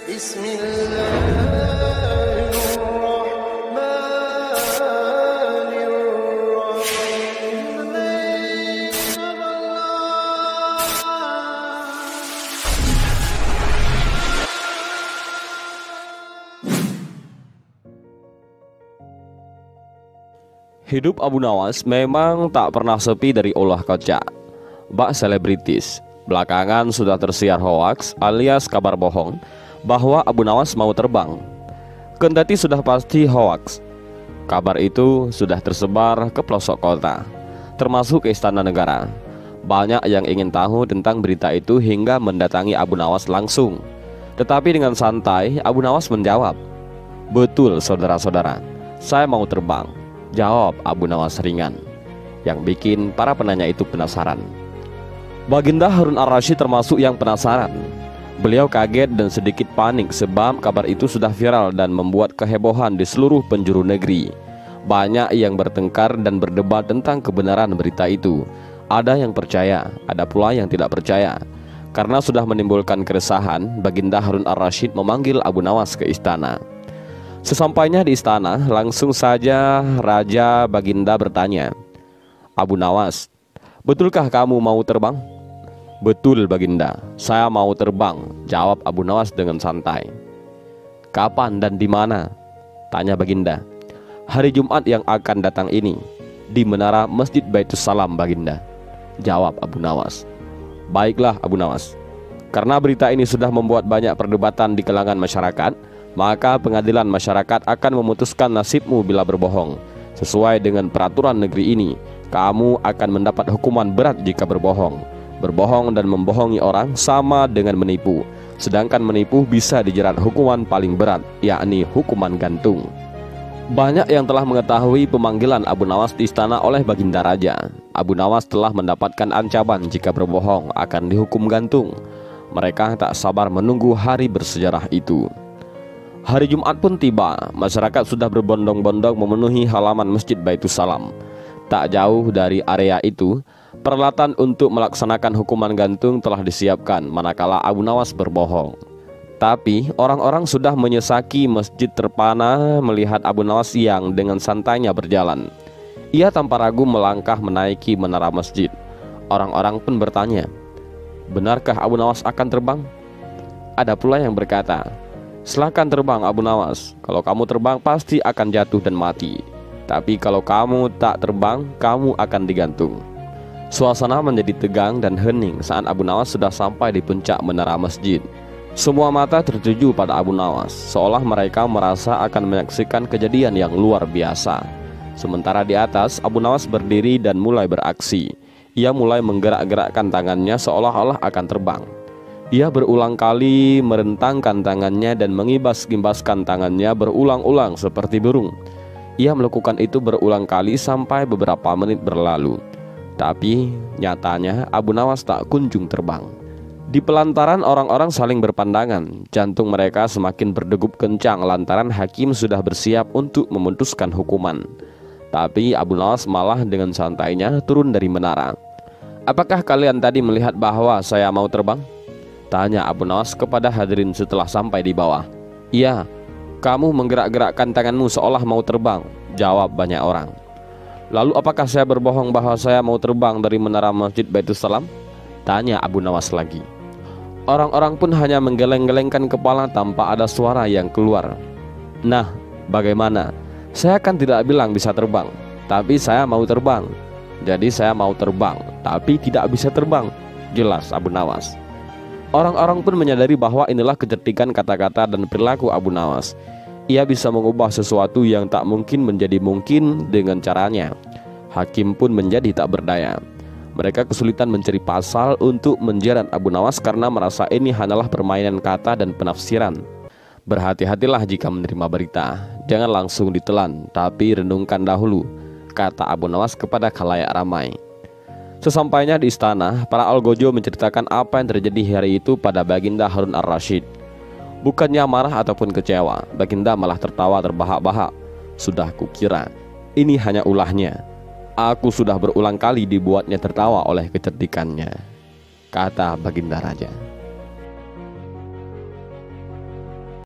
Hidup Abu Nawas memang tak pernah sepi dari ulah kocak, bak selebritis. Belakangan sudah tersiar hoaks alias kabar bohong bahwa Abu Nawas mau terbang. Kendati sudah pasti hoaks, kabar itu sudah tersebar ke pelosok kota, termasuk ke Istana Negara. Banyak yang ingin tahu tentang berita itu hingga mendatangi Abu Nawas langsung. Tetapi dengan santai Abu Nawas menjawab, "Betul saudara-saudara, saya mau terbang," jawab Abu Nawas ringan, yang bikin para penanya itu penasaran. Baginda Harun Ar-Rasyid termasuk yang penasaran. Beliau kaget dan sedikit panik sebab kabar itu sudah viral dan membuat kehebohan di seluruh penjuru negeri. Banyak yang bertengkar dan berdebat tentang kebenaran berita itu. Ada yang percaya, ada pula yang tidak percaya. Karena sudah menimbulkan keresahan, Baginda Harun Ar-Rasyid memanggil Abu Nawas ke istana. Sesampainya di istana, langsung saja Raja Baginda bertanya, "Abu Nawas, betulkah kamu mau terbang?" "Betul Baginda, saya mau terbang," jawab Abu Nawas dengan santai. "Kapan dan di mana?" tanya Baginda. "Hari Jumat yang akan datang ini, di menara Masjid Baitus Salam Baginda," jawab Abu Nawas. "Baiklah Abu Nawas, karena berita ini sudah membuat banyak perdebatan di kalangan masyarakat, maka pengadilan masyarakat akan memutuskan nasibmu bila berbohong. Sesuai dengan peraturan negeri ini, kamu akan mendapat hukuman berat jika berbohong. Berbohong dan membohongi orang sama dengan menipu. Sedangkan menipu bisa dijerat hukuman paling berat, yakni hukuman gantung." Banyak yang telah mengetahui pemanggilan Abu Nawas di istana oleh Baginda Raja. Abu Nawas telah mendapatkan ancaman jika berbohong akan dihukum gantung. Mereka tak sabar menunggu hari bersejarah itu. Hari Jumat pun tiba, masyarakat sudah berbondong-bondong memenuhi halaman Masjid Baitus Salam. Tak jauh dari area itu, peralatan untuk melaksanakan hukuman gantung telah disiapkan manakala Abu Nawas berbohong. Tapi orang-orang sudah menyesaki masjid terpana melihat Abu Nawas yang dengan santainya berjalan. Ia tanpa ragu melangkah menaiki menara masjid. Orang-orang pun bertanya, "Benarkah Abu Nawas akan terbang?" Ada pula yang berkata, "Silakan terbang Abu Nawas. Kalau kamu terbang pasti akan jatuh dan mati. Tapi kalau kamu tak terbang, kamu akan digantung." Suasana menjadi tegang dan hening saat Abu Nawas sudah sampai di puncak menara masjid. Semua mata tertuju pada Abu Nawas, seolah mereka merasa akan menyaksikan kejadian yang luar biasa. Sementara di atas, Abu Nawas berdiri dan mulai beraksi. Ia mulai menggerak-gerakkan tangannya seolah-olah akan terbang. Ia berulang kali merentangkan tangannya dan mengibas-gimbaskan tangannya berulang-ulang seperti burung. Ia melakukan itu berulang kali sampai beberapa menit berlalu. Tapi nyatanya Abu Nawas tak kunjung terbang. Di pelantaran orang-orang saling berpandangan. Jantung mereka semakin berdegup kencang lantaran hakim sudah bersiap untuk memutuskan hukuman. Tapi Abu Nawas malah dengan santainya turun dari menara. "Apakah kalian tadi melihat bahwa saya mau terbang?" tanya Abu Nawas kepada hadirin setelah sampai di bawah. "Iya, kamu menggerak-gerakkan tanganmu seolah mau terbang," jawab banyak orang. "Lalu apakah saya berbohong bahwa saya mau terbang dari menara Masjid Baitus Salam?" tanya Abu Nawas lagi. Orang-orang pun hanya menggeleng-gelengkan kepala tanpa ada suara yang keluar. "Nah, bagaimana? Saya kan tidak bilang bisa terbang, tapi saya mau terbang. Jadi saya mau terbang, tapi tidak bisa terbang," jelas Abu Nawas. Orang-orang pun menyadari bahwa inilah kecerdikan kata-kata dan perilaku Abu Nawas. Ia bisa mengubah sesuatu yang tak mungkin menjadi mungkin dengan caranya. Hakim pun menjadi tak berdaya. Mereka kesulitan mencari pasal untuk menjerat Abu Nawas karena merasa ini hanyalah permainan kata dan penafsiran. "Berhati-hatilah jika menerima berita, jangan langsung ditelan, tapi renungkan dahulu," kata Abu Nawas kepada khalayak ramai. Sesampainya di istana, para algojo menceritakan apa yang terjadi hari itu pada Baginda Harun Ar-Rasyid. Bukannya marah ataupun kecewa, Baginda malah tertawa terbahak-bahak. "Sudah kukira ini hanya ulahnya. Aku sudah berulang kali dibuatnya tertawa oleh kecerdikannya," kata Baginda Raja.